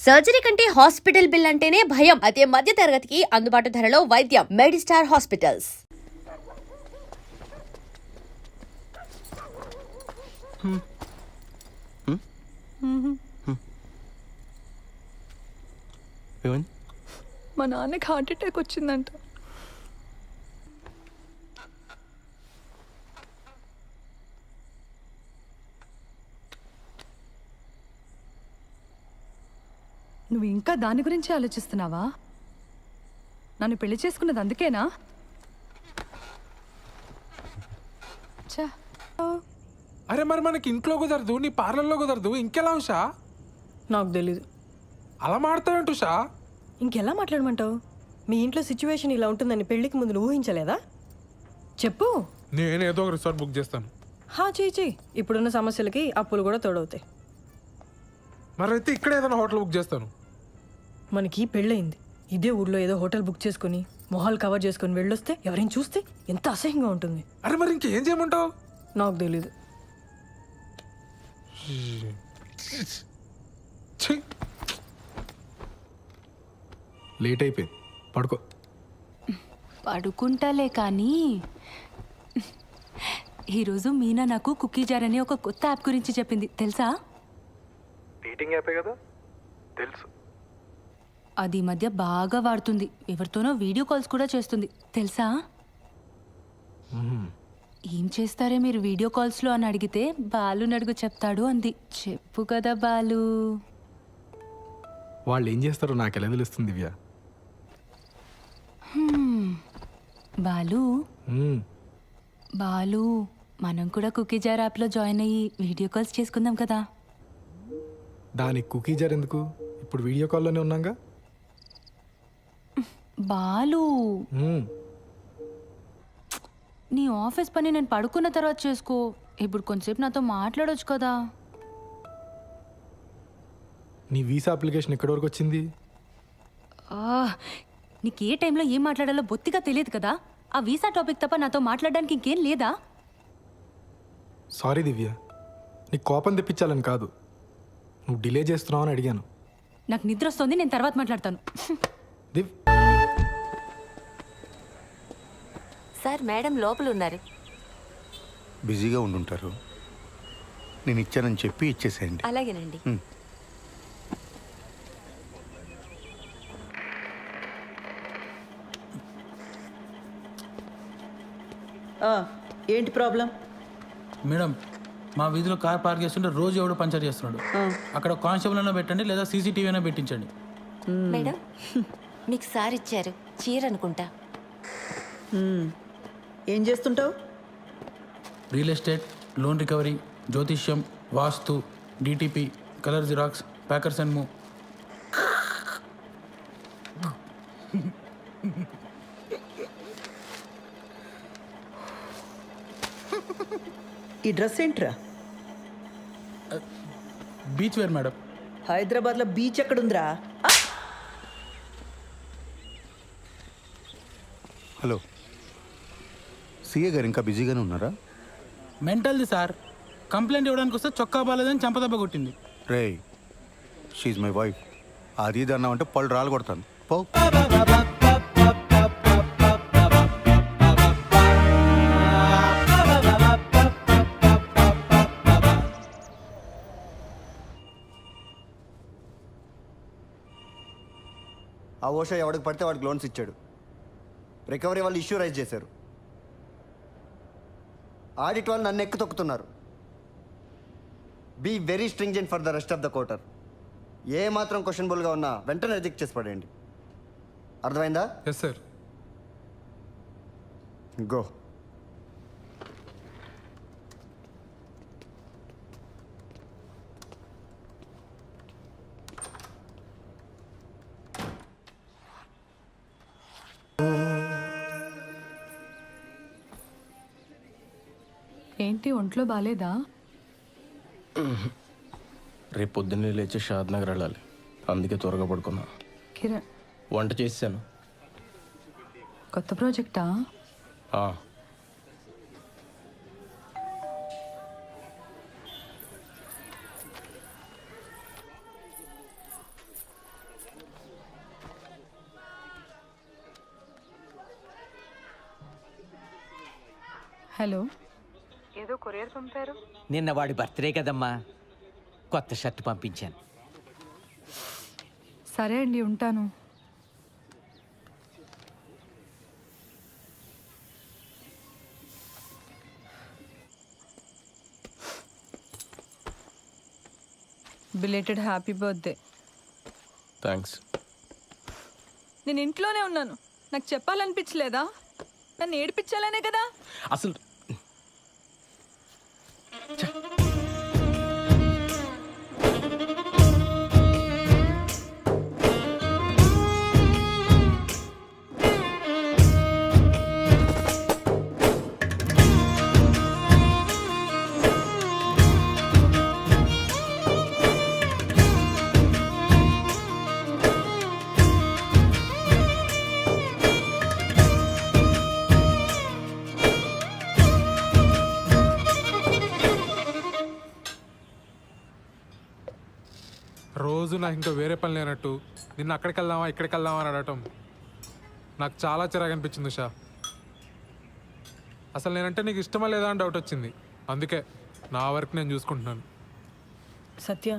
Surgery కంటే hospital bill అంటేనే భయం. అదే మధ్య తరగతికి అందుబాటు ధరలో వైద్యం. Medistar hospitals. మా నాన్నకి హార్ట్ అటాక్ వచ్చిందంట. నువ్వు ఇంకా దాని గురించి ఆలోచిస్తున్నావా? నన్ను పెళ్లి చేసుకున్నది అందుకేనా? అరే మరి మనకి ఇంట్లో కుదరదు, నీ పార్లర్లో కుదరదు, ఇంకెలా ఉషా? నాకు తెలీదు. అలా మాడతావేంటి ఉషా? ఇంకెలా మాట్లాడమంటావు? మీ ఇంట్లో సిచ్యువేషన్ ఇలా ఉంటుందని పెళ్లికి ముందు నువ్వు ఊహించలేదా? చెప్పు. నేనేదో ఒక రిసార్ట్ బుక్ చేస్తాను. చెయ్యి. ఇప్పుడున్న సమస్యలకి అప్పులు కూడా తోడవుతాయి. మరైతే ఇక్కడ ఏదైనా హోటల్ బుక్ చేస్తాను. మనకి పెళ్ళయింది. ఇదే ఊర్లో ఏదో హోటల్ బుక్ చేసుకుని మొహాలు కవర్ చేసుకుని వెళ్ళొస్తే ఎవరైనా చూస్తే ఎంత అసహ్యంగా ఉంటుంది. అరే మరి ఇంకేం చేయమంటావు? నాకు తెలీదు. లేట్ అయిపోయింది, పడుకో. పడుకుంటాలే కానీ ఈరోజు మీనా నాకు కుకీ జార్ అనే ఒక కొత్త యాప్ గురించి చెప్పింది, తెలుసా? డేటింగ్ యాపే కదా, తెలుసు. అది ఈ మధ్య బాగా వాడుతుంది. ఎవరితోనో వీడియో కాల్స్ కూడా చేస్తుంది, తెలుసా? ఏం చేస్తారే మీరు వీడియో కాల్స్లో అని అడిగితే బాలు నడుగు చెప్తాడు అంది. చెప్పు కదా బాలు. వాళ్ళు ఏం చేస్తారో నాకు ఎలా తెలుస్తుంది దివ్య? బాలు బాలు మనం కూడా కుకీ జార్ యాప్లో జాయిన్ అయ్యి వీడియో కాల్స్ చేసుకుందాం కదా. దానికి కుకీ జార్ ఎందుకు? ఇప్పుడు వీడియో కాల్లోనే ఉన్నాగా. బాలు నీ ఆఫీస్ పని నేను పడుకున్న తర్వాత చేసుకో. ఇప్పుడు కొంచెంసేపు నాతో మాట్లాడొచ్చు కదా. నీ వీసా అప్లికేషన్ ఎక్కడి వరకు వచ్చింది? నీకు ఏ టైంలో ఏం మాట్లాడాలో బొత్తిగా తెలియదు కదా. ఆ వీసా టాపిక్ తప్ప నాతో మాట్లాడడానికి ఇంకేం లేదా? సారీ దివ్య, నీకు కోపం తెప్పించాలని కాదు, నువ్వు డిలే చేస్తున్నావు అని అడిగాను. నాకు నిద్ర వస్తుంది, నేను తర్వాత మాట్లాడతాను. దివ్ సార్, మేడం లోపల ఉన్నారు. బిజీగా ఉండుంటారు. నేను ఇచ్చానని చెప్పి ఇచ్చేసేయండి. అలాగేనండి. ఏంటి ప్రాబ్లం? మేడం, మా వీధిలో కార్ పార్క్ చేస్తుంటే రోజు ఎవడో పంచర్ చేస్తున్నాడు. అక్కడ కానిస్టేబుల్ అయినా పెట్టండి, లేదా సీసీటీవీ అయినా పెట్టించండి. మేడం, మీకు సార్ ఇచ్చారు చీర అనుకుంటా. ఏం చేస్తుంటావు? రియల్ ఎస్టేట్, లోన్ రికవరీ, జ్యోతిష్యం, వాస్తు, DTP, colour xerox, packers and move. ఈ డ్రెస్ ఏంట్రా? Beach wear madam. హైదరాబాద్లో బీచ్ ఎక్కడుందిరా? హలో, సీఏ గారు ఇంకా బిజీగానే ఉన్నారా? మెంటల్ది సార్. కంప్లైంట్ ఇవ్వడానికి వస్తే చొక్కా బాలేదని చంపదెబ్బ కొట్టింది. రే, షీఈ్ మై వైఫ్. అది ఇది అన్నామంటే పళ్ళు రాళ్ళు కొడతాను. పో. ఆ ఓషా ఎవడికి పడితే వాడికి లోన్స్ ఇచ్చాడు. రికవరీ వాళ్ళు ఇష్యూ రైజ్ చేశారు. ఆడిట్ వాళ్ళు నన్ను ఎక్కు తొక్కుతున్నారు. Be very stringent for the rest of the quarter. ఏ మాత్రం క్వశ్చనబుల్గా ఉన్నా వెంటనే రిజెక్ట్ చేసి పడేయండి. అర్థమైందా? Yes sir. గో. ఏంటి ఒంట్లో బాలేదా? రేపు పొద్దున్నే లేచి షాద్ నగర్ వెళ్ళాలి, అందుకే త్వరగా పడుకున్నా. కిరణ్, వంట చేశాను. కొత్త ప్రాజెక్టా? హలో. నిన్న వాడి బర్త్డే కదమ్మా, కొత్త షర్ట్ పంపించాను. సరే అండి, ఉంటాను. Belated happy birthday. థ్యాంక్స్. నేను ఇంట్లోనే ఉన్నాను, నాకు చెప్పాలనిపించలేదా? నన్ను ఏడిపించాలనే కదా. అసలు రోజు నాకు ఇంకా వేరే పని లేనట్టు నిన్న అక్కడికి వెళ్దామా ఇక్కడికి వెళ్దామా అని అడగటం నాకు చాలా చిరాకు అనిపించింది ఉషా. అసలు నేనంటే నీకు ఇష్టమా లేదా అని డౌట్ వచ్చింది. అందుకే నా వర్క్ నేను చూసుకుంటున్నాను. సత్య,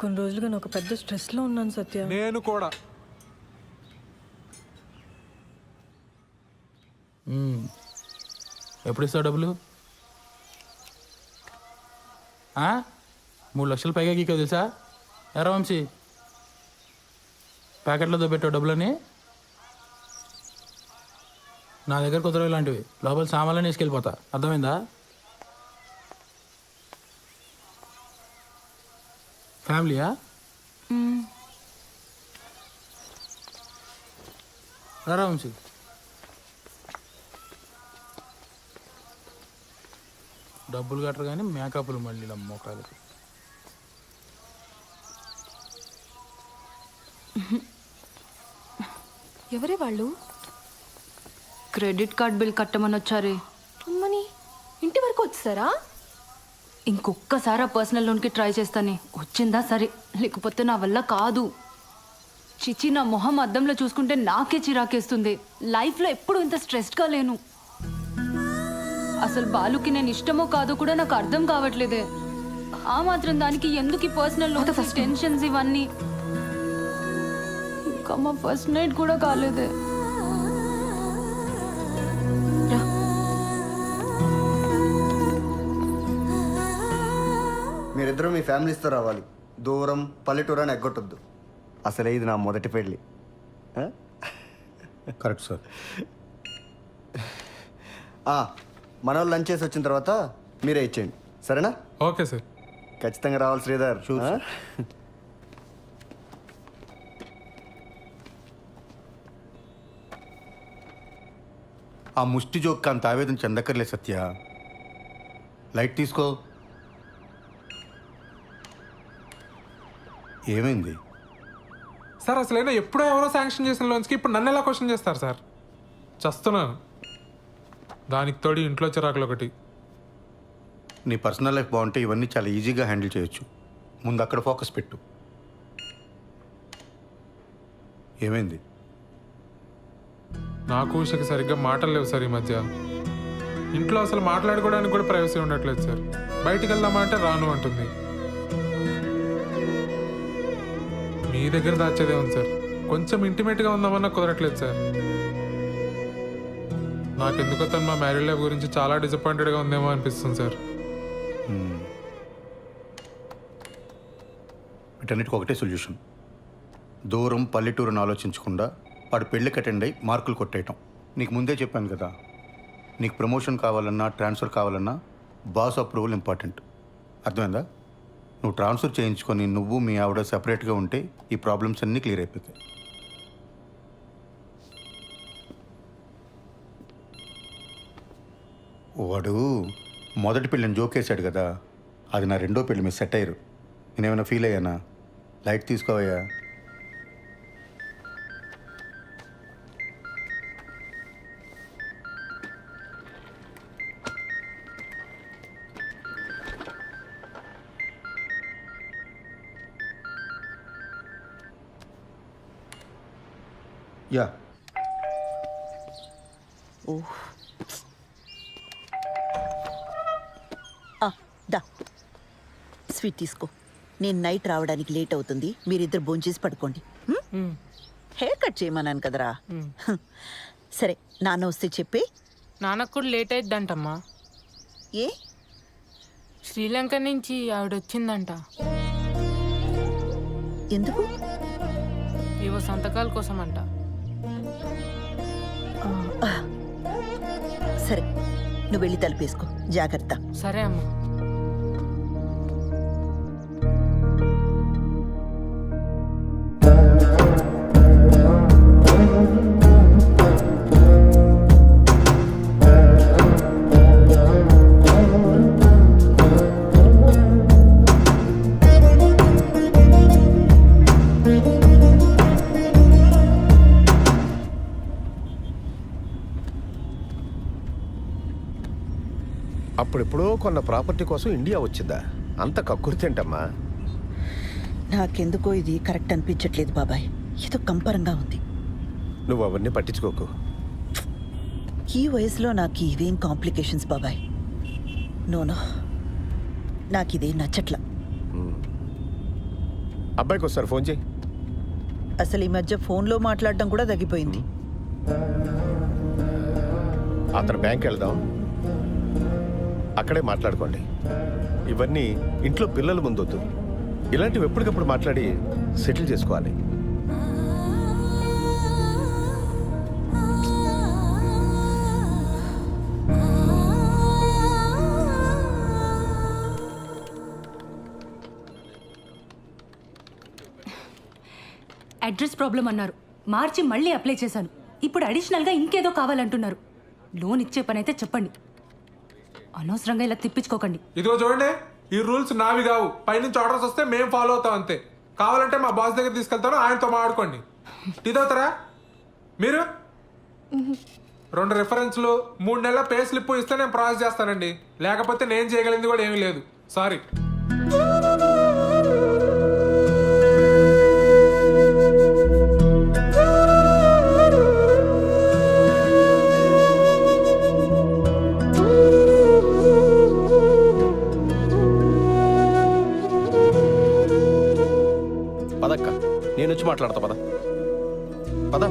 కొన్ని రోజులుగా నేను ఒక పెద్ద స్ట్రెస్లో ఉన్నాను సత్య. నేను కూడా. ఎప్పుడు ఇస్తావు డబ్బులు? 3 లక్షలు పైగా గీకో తెలుసా? ఎరా వంశీ, ప్యాకెట్లో పెట్టావు డబ్బులని. నా దగ్గర కుదరవు ఇలాంటివి. లోపల సామాన్లని వేసుకెళ్ళిపోతా, అర్థమైందా? ఫ్యామిలీయా? రా వంశీ. డబ్బులు కట్టరు కానీ మేకప్లు మళ్ళీ మొక్కలకి. ఎవరే వాళ్ళు? క్రెడిట్ కార్డ్ బిల్ కట్టమని వచ్చారే. అమ్మని ఇంటి వరకు వచ్చారా? ఇంకొక్కసారి ఆ పర్సనల్ లోన్కి ట్రై చేస్తానే. వచ్చిందా సరే, లేకపోతే నా వల్ల కాదు. చిచి, నా మొహం అద్దంలో చూసుకుంటే నాకే చిరాకేస్తుంది. లైఫ్లో ఎప్పుడు ఇంత స్ట్రెస్డ్గా లేను. అసలు బాలుకి నేను ఇష్టమో కాదో కూడా నాకు అర్థం కావట్లేదే. ఆ మాత్రం దానికి ఎందుకు ఈ పర్సనల్ లోన్స్, టెన్షన్స్ ఇవన్నీ? ఇంకా మా ఫస్ట్ నైట్ కూడా కాలేదే. మీరిద్దరూ మీ ఫ్యామిలీస్తో రావాలి. దూరం పల్లెటూరు అని ఎగ్గొట్టొద్దు. అసలే ఇది నా మొదటి పెళ్ళి. Correct sir. మన వాళ్ళు లంచ్ చేసి వచ్చిన తర్వాత మీరే ఇచ్చేయండి, సరేనా? Okay sir. ఖచ్చితంగా రావాలి శ్రీధర్. ఆ ముష్టి జోక్ అంత ఆవేదన చెందక్కర్లే సత్య. లైట్ తీసుకో. ఏమైంది సార్? అసలైనా ఎప్పుడో ఎవరో శాంక్షన్ చేసిన లోన్స్కి ఇప్పుడు నన్ను ఎలా క్వశ్చన్ చేస్తారు సార్? చస్తున్నాను. దానికి తోడి ఇంట్లో చిరాకులు ఒకటి. నీ పర్సనల్ లైఫ్ బాగుంటే ఇవన్నీ చాలా ఈజీగా హ్యాండిల్ చేయొచ్చు. ముందు అక్కడ ఫోకస్ పెట్టు. ఏమైంది? నాకు ఉషకి సరిగ్గా మాటలు లేవు సార్ ఈ మధ్య. ఇంట్లో అసలు మాట్లాడుకోవడానికి కూడా ప్రైవసీ ఉండట్లేదు సార్. బయటికి వెళ్దామా అంటే రాను అంటుంది. మీ దగ్గర దాచేదే ఉంది సార్. కొంచెం ఇంటిమేట్గా ఉందామన్నా కుదరట్లేదు సార్. నాకెందుకో తను మా మ్యారీడ్ లైఫ్ గురించి చాలా డిసప్పాయింటెడ్గా ఉందేమో అనిపిస్తుంది సార్. వీటన్నిటికి ఒకటే సొల్యూషన్. దూరం పల్లెటూరుని ఆలోచించకుండా వాడు పెళ్ళికి అటెండ్ అయ్యి మార్కులు కొట్టేయటం. నీకు ముందే చెప్పాను కదా, నీకు ప్రమోషన్ కావాలన్నా ట్రాన్స్ఫర్ కావాలన్నా బాస్ అప్రూవల్ ఇంపార్టెంట్. అర్థమైందా? నువ్వు ట్రాన్స్ఫర్ చేయించుకొని నువ్వు మీ ఆవిడ సెపరేట్గా ఉంటే ఈ ప్రాబ్లమ్స్ అన్నీ క్లియర్ అయిపోతాయి. వాడు మొదటి పెళ్ళిని జోకేశాడు కదా, అది నా రెండో పెళ్ళి మీద సెట్ అయ్యారు. నేనేమైనా ఫీల్ అయ్యానా? లైట్ తీసుకోవయ్యా. యా. దా స్వీట్ తీసుకో. నేను నైట్ రావడానికి లేట్ అవుతుంది, మీరిద్దరు భోంచేసి పడుకోండి. హెయిర్ కట్ చేయమన్నాను కదరా. సరే, నాన్న వస్తే చెప్పి. నాన్నకు కూడా లేట్ అయిద్దంటమ్మా. ఏ శ్రీలంక నుంచి ఆవిడ వచ్చిందంట. ఎందుకు? ఏవో సంతకాల కోసం అంట. సరే, నువ్వు వెళ్ళి తలుపేసుకో. జాగ్రత్త. సరే అమ్మా. అప్పుడెప్పుడో కొన్న ప్రాపర్టీ కోసం ఇండియా వచ్చిందా? అంత కక్కుర్తేంటమ్మా? నాకెందుకో ఇది కరెక్ట్ అనిపించట్లేదు బాబాయ్. ఏదో కంపరంగా ఉంది. నువ్వు అవన్నీ పట్టించుకోకు. ఈ వయసులో నాకు ఇవేం కాంప్లికేషన్స్ బాబాయ్. నోనో, నాకు ఇదే నచ్చట్లా. అబ్బాయికి ఒకసారి ఫోన్ చేయి. అసలు ఈ మధ్య ఫోన్లో మాట్లాడడం కూడా తగ్గిపోయింది. అతను బ్యాంక్ వెళ్దాం, అక్కడే మాట్లాడుకోండి. ఇవన్నీ ఇంట్లో పిల్లల ముందొద్దు. ఇలాంటివి ఎప్పటికప్పుడు మాట్లాడి సెటిల్ చేసుకోవాలి. అడ్రస్ ప్రాబ్లం అన్నారు, మార్చి మళ్ళీ అప్లై చేశాను. ఇప్పుడు అడిషనల్గా ఇంకేదో కావాలంటున్నారు. లోన్ ఇచ్చే పని అయితే చెప్పండి, అనవసరంగా ఇలా తిప్పించుకోకండి. ఇదిగో చూడండి, ఈ రూల్స్ నావి కావు. పైనుంచి ఆర్డర్స్ వస్తే మేము ఫాలో అవుతాం అంతే. కావాలంటే మా బాస్ దగ్గర తీసుకెళ్తాను, ఆయనతో మాట్లాడుకోండి. టీ తాగుతారా మీరు? 2 రిఫరెన్స్లు 3 నెలల పే స్లిప్ ఇస్తే నేను ప్రాసెస్ చేస్తానండి. లేకపోతే నేను చేయగలిగింది కూడా ఏమీ లేదు. సారీ. పదక్క, నేను వచ్చి మాట్లాడతా. పద పద.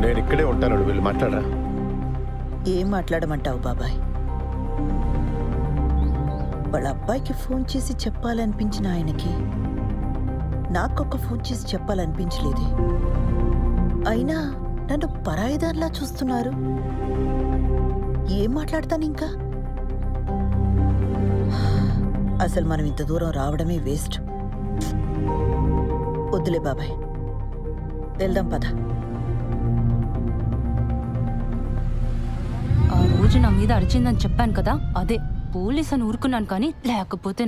నేను ఇక్కడే ఉంటాను, నువ్వు వెళ్ళి మాట్లాడరా. ఏం మాట్లాడమంటావు బాబాయ్? వాళ్ళ అబ్బాయికి ఫోన్ చేసి చెప్పాలనిపించిన ఆయనకి నాకొక ఫోన్ చేసి చెప్పాలనిపించలేదే. అయినా నన్ను పరాయిదానిలా చూస్తున్నారు. ఏం మాట్లాడతాను ఇంకా? అసలు మనం ఇంత దూరం రావడమే వేస్ట్. వద్దులే బాబాయ్, వెళ్దాం పద. ఆ రోజు నా మీద అరిచిందని చెప్పాను కదా, అదే పోలీస్ అని ఊరుకున్నాను. కానీ లేకపోతే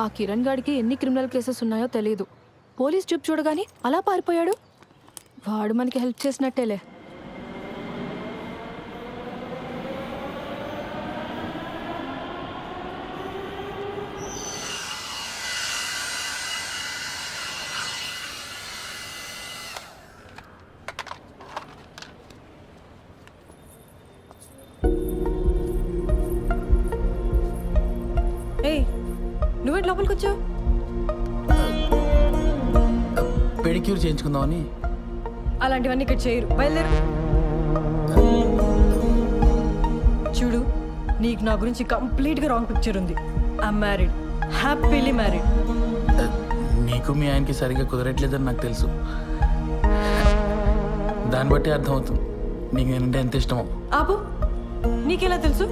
ఆ కిరణ్ గాడికి ఎన్ని క్రిమినల్ కేసెస్ ఉన్నాయో తెలియదు. పోలీస్ చూపు చూడగానే అలా పారిపోయాడు. వాడు మనకి హెల్ప్ చేసినట్టేలే. ఏయ్, నువ్వేంటి లోపలికి వచ్చావు? పెడిక్యూర్ చేయించుకుందామని. అలాంటివన్నీ ఇక్కడ చేయరు, బయలుదేరు. చూడు, నీకు నా గురించి కంప్లీట్గా రాంగ్ పిక్చర్ ఉంది. I'm married, happily married. నీకు మీ ఆయనకి సరిగ్గా కుదరట్లేదని నాకు తెలుసు. దాన్ని బట్టి అర్థమవుతుంది నీకు నేనంటే ఎంత ఇష్టమో. ఆపు, నీకెలా తెలుసు?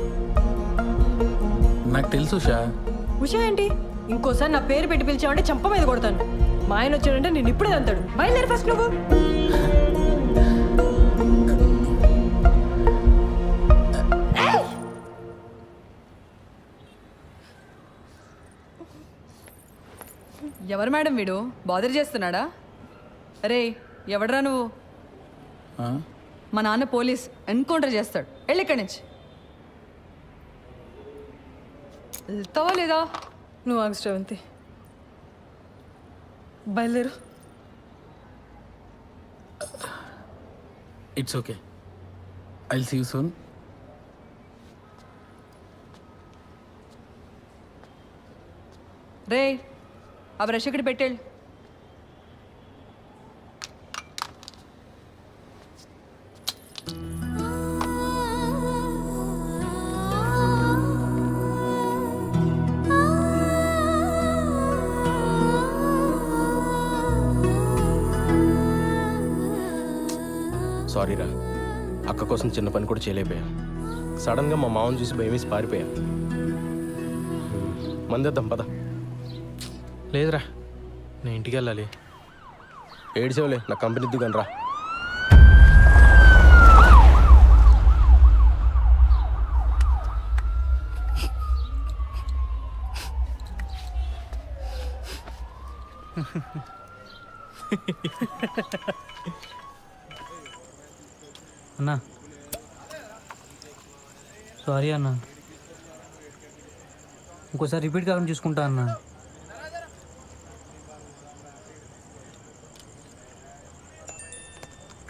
నాకు తెలుసు షా. ఉషా ఏంటి? ఇంకోసారి నా పేరు పెట్టి పిలిచావంటే చంప మీద కొడతాను. మా ఆయన వచ్చాడంటే నేను ఇప్పుడే అంతాడు. బయలుదేరి ఫస్ట్ నువ్వు. ఎవరు మేడం వీడు? బాదర్ చేస్తున్నాడా? రే, ఎవడరా నువ్వు? మా నాన్న పోలీస్, ఎన్కౌంటర్ చేస్తాడు. వెళ్ళి ఇక్కడి నుంచి. వెళ్తావా లేదా? నువ్వు ఆగు శ్రవంతి, బయలుదేరు. It's okay, I see you soon. రే, ఆ బ్రష్ ఇక్కడ పెట్టేళ్ళు. సారీరా, అక్క కోసం చిన్న పని కూడా చేయలేకపోయా. సడన్గా మా మామని చూసి భయమేసి పారిపోయా. మందేద్దాం పద. లేదురా, నేను ఇంటికి వెళ్ళాలి. ఏడ్చేవలే, నా కంపెనీ దిగాను రా. అన్నా సారీ అన్నా, ఇంకోసారి రిపీట్ కాకుండా చూసుకుంటా అన్నా.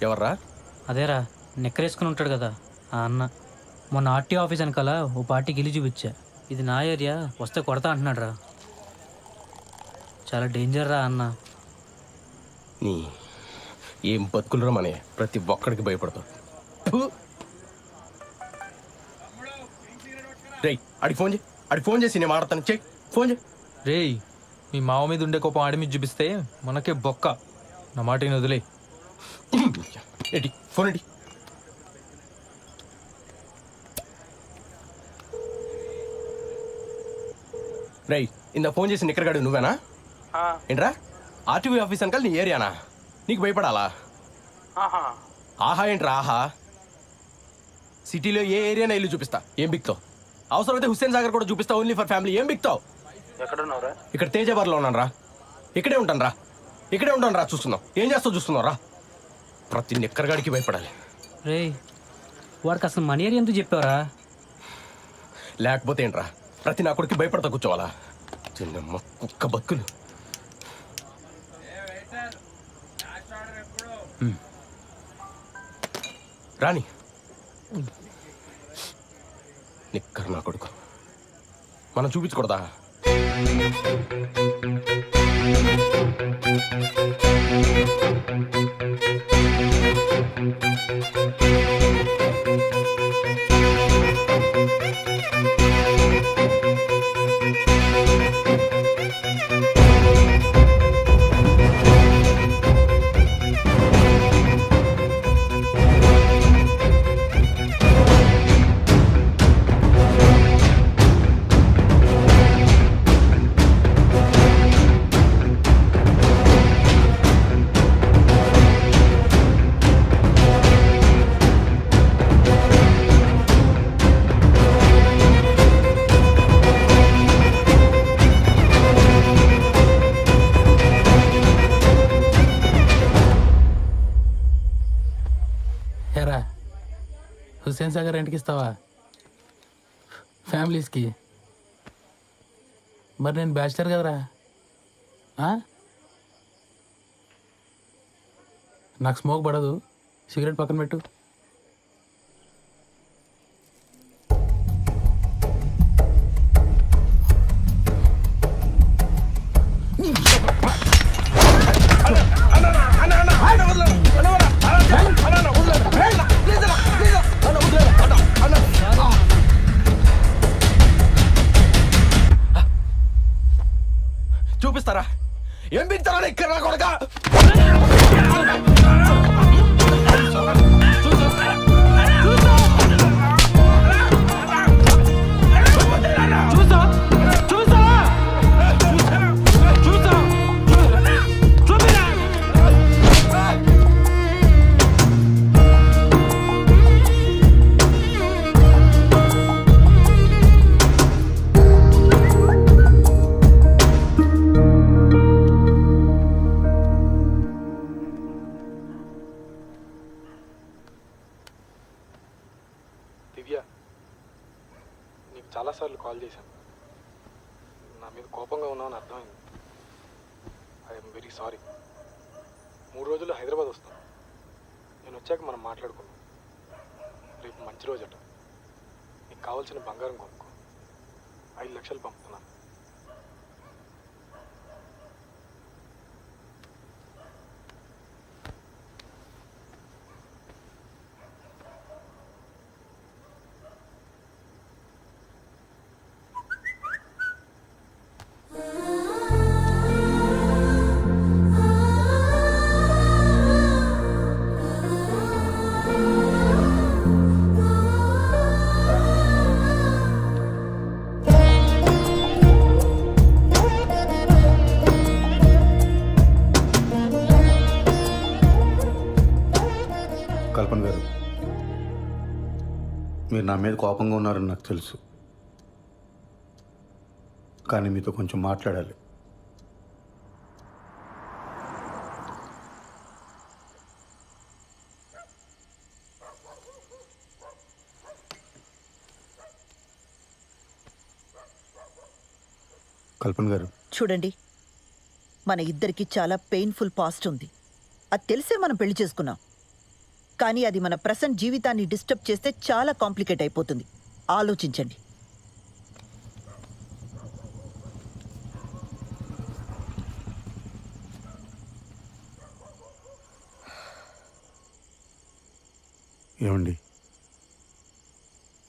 ఎవర్రా? అదేరా నెక్కరేసుకుని ఉంటాడు కదా ఆ అన్న. మొన్న ఆర్టీ ఆఫీస్ వెనకాల ఓ పార్టీకి ఇల్లు చూపించా. ఇది నా ఏరియా, వస్తే కొడతా అంటున్నాడు రా. చాలా డేంజర్ రా అన్న. నీ ఏం బతుకులరా మనే, ప్రతి ఒక్కడికి భయపడతావు. రేయ్, అడిగి ఫోన్ చేసి నేను మాడతాను. చెయ్యి, ఫోన్ చేయి. రేయ్, మీ మావ మీద ఉండే కోపం ఆడి మీద చూపిస్తే మనకే బొక్క. నా మాట వదిలే. ఏంటి ఫోన్ ఏంటి? రేయ్, ఇంత ఫోన్ చేసి నిక్కరగాడు నువ్వేనా? ఏంట్రా, ఆర్టీవీ ఆఫీస్ అంకల్ నీ ఏరియానా? నీకు భయపడాలా? ఆహా ఏంట్రా ఆహా? సిటీలో ఏ ఏరియానా ఇల్లు చూపిస్తా, ఏం బిక్తావు? అవసరమైతే హుస్సేన్ సాగర్ కూడా చూపిస్తా, ఓన్లీ ఫర్ ఫ్యామిలీ. ఏం బిక్తావు? ఎక్కడున్నావురా? ఇక్కడ తేజాబార్లో ఉన్నాను రా. ఇక్కడే ఉంటాను రా. చూస్తున్నావు, ఏం చేస్తావు చూస్తున్నావు రా. ప్రతి నిక్కరగాడికి భయపడాలి. రే, వాడికి అసలు మనీ ఏరియా ఎందుకు చెప్పావరా? లేకపోతే ఏంట్రా, ప్రతి నా కొడుకు భయపడతా కూర్చోవాలా? చిన్నమ్మ కుక్క బతుకులు. రాని నిక్కర్ నా కొడుకు, మనం చూపించకూడదా? ఎరా, హుస్సేన్ సాగర్ రెంట్కి ఇస్తావా ఫ్యామిలీస్కి? మరి నేను బ్యాచిలర్ కదరా. నాకు స్మోక్ పడదు, సిగరెట్ పక్కన పెట్టు. చూపిస్తారా ఏం బిగుతారా ఇక్కడ కొడక? దివ్య, నీకు చాలాసార్లు కాల్ చేశాను. నా మీద కోపంగా ఉన్నావని అర్థమైంది. I'm very sorry. 3 రోజుల్లో హైదరాబాద్ వస్తాను. నేను వచ్చాక మనం మాట్లాడుకుందాం. రేపు మంచి రోజట. నీకు కావాల్సిన బంగారం కొనుక్కో. 5 లక్షలు పంపుతున్నాను. కల్పన గారు, మీరు నా మీద కోపంగా ఉన్నారని నాకు తెలుసు, కానీ మీతో కొంచెం మాట్లాడాలి. కల్పన గారు, చూడండి, మన ఇద్దరికి చాలా పెయిన్ఫుల్ పాస్ట్ ఉంది. అది తెలిసే మనం పెళ్లి చేసుకున్నాం. కానీ అది మన ప్రెసెంట్ జీవితాన్ని డిస్టర్బ్ చేస్తే చాలా కాంప్లికేట్ అయిపోతుంది. ఆలోచించండి. ఏమండి,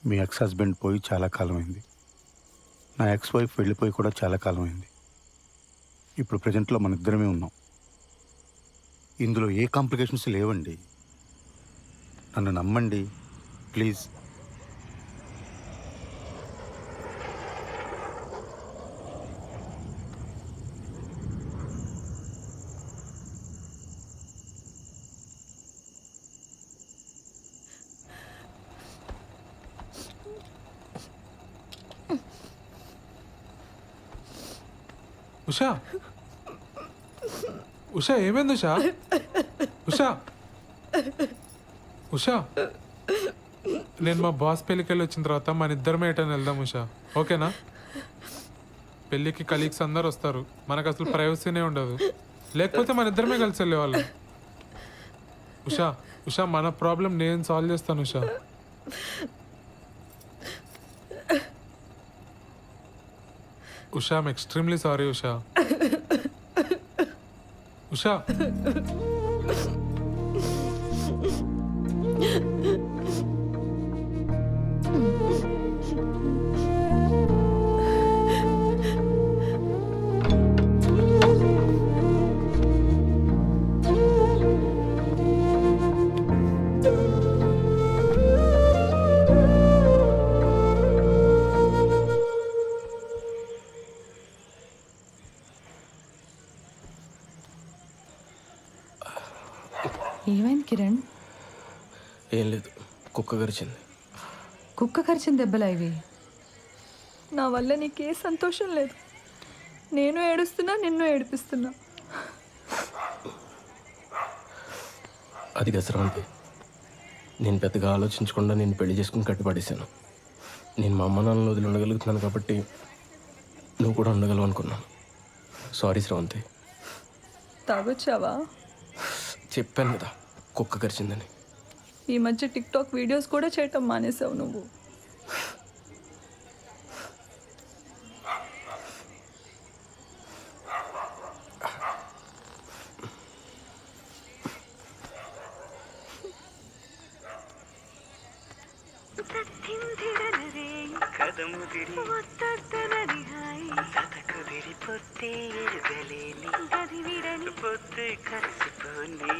మీ ఎక్స్ హస్బెండ్ పోయి చాలా కాలమైంది. నా ఎక్స్ వైఫ్ వెళ్ళిపోయి కూడా చాలా కాలమైంది. ఇప్పుడు ప్రజెంట్లో మన ఇద్దరమే ఉన్నాం. ఇందులో ఏ కాంప్లికేషన్స్ లేవండి. నన్ను నమ్మండి ప్లీజ్. ఉషా, ఉషా ఏమైంది? ఉషా, ఉషా, ఉషా, నేను మా బాస్ పెళ్ళికి వెళ్ళి వచ్చిన తర్వాత మన ఇద్దరమే ఎటని వెళ్దాం ఉషా, ఓకేనా? పెళ్ళికి కలీగ్స్ అందరు వస్తారు, మనకు అసలు ప్రైవసీనే ఉండదు. లేకపోతే మన ఇద్దరమే కలిసి వెళ్ళేవాళ్ళం. ఉషా, ఉషా, మన ప్రాబ్లం నేను సాల్వ్ చేస్తాను Usha. Usha, I'm extremely sorry Usha. Usha, ఏమైంది కిరణ్? ఏం లేదు, కుక్క గరిచింది. కుక్క కరిచిన దెబ్బలా ఇవి? నా వల్ల నీకే సంతోషం లేదు. నేను ఏడుస్తున్నా, నిన్ను ఏడిపిస్తున్నా. అది గసరాంతి. నేను పెద్దగా ఆలోచించకుండా నేను పెళ్లి చేసుకుని కట్టుపడేశాను. నేను మా అమ్మ నాన్నలు వదిలి ఉండగలుగుతున్నాను కాబట్టి నువ్వు కూడా ఉండగలవు అనుకున్నాను. సారీ శ్రవంతి. తాగొచ్చావా? చెప్పాను కదా కుక్క కరిచిందని. ఈ మధ్య టిక్టాక్ వీడియోస్ కూడా చేయటం మానేసావు నువ్వు. పొద్దు కలిసిపోని